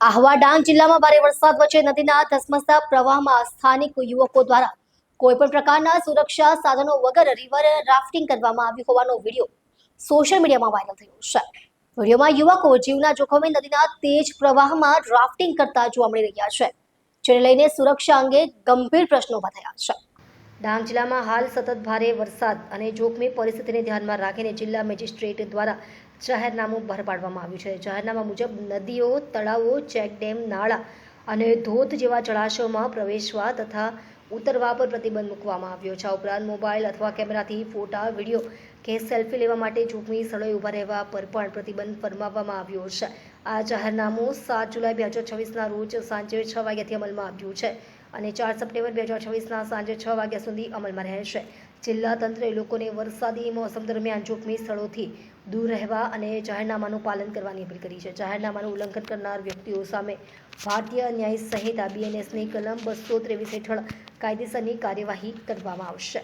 આહવા ડાંગ જિલ્લામાં ભારે વરસાદ વચ્ચે નદીના ધસમસતા પ્રવાહમાં સ્થાનિક યુવકો દ્વારા કોઈપણ પ્રકારના સુરક્ષા સાધનો વગર રિવર રાફ્ટિંગ કરવામાં આવ્યું હોવાનો વિડીયો સોશિયલ મીડિયામાં વાયરલ થયો છે. વિડીયોમાં યુવકો જીવના જોખમે નદીના તેજ પ્રવાહમાં રાફ્ટિંગ કરતા જોવા મળી રહ્યા છે, જેને લઈને સુરક્ષા અંગે ગંભીર પ્રશ્નો ઉભા થયા છે. ડાંગ જિલ્લામાં હાલ સતત ભારે વરસાદ અને જોખમી પરિસ્થિતિને ધ્યાનમાં રાખીને જિલ્લા મેજિસ્ટ્રેટ દ્વારા જાહેરનામું બહાર પાડવામાં આવ્યું છે. જાહેરનામા મુજબ નદીઓ, તળાવો, ચેકડેમ, નાળા અને ધોધ જેવા જળાશયોમાં પ્રવેશવા તથા ઉતરવા પર પ્રતિબંધ મૂકવામાં આવ્યો છે. આ ઉપરાંત મોબાઈલ અથવા કેમેરાથી ફોટા, વિડીયો કે સેલ્ફી લેવા માટે જોખમી સ્થળોએ ઊભા રહેવા પર પણ પ્રતિબંધ ફરમાવવામાં આવ્યો છે. આ જાહેરનામું 7 જુલાઈ 2026ના રોજ સાંજે 6 વાગ્યાથી અમલમાં આવ્યું છે અને 4 સપ્ટેમ્બર 2026ના સાંજે 6 વાગ્યા સુધી અમલમાં રહેશે. જિલ્લા તંત્રએ લોકોને વરસાદી મોસમ દરમિયાન જોખમી સ્થળોથી દૂર રહેવા અને જાહેરનામાનું પાલન કરવાની અપીલ કરી છે. જાહેરનામાનું ઉલ્લંઘન કરનાર વ્યક્તિઓ સામે ભારતીય ન્યાય સંહિતા BNSની કલમ 223 હેઠળ કાયદેસરની કાર્યવાહી કરવામાં આવશે.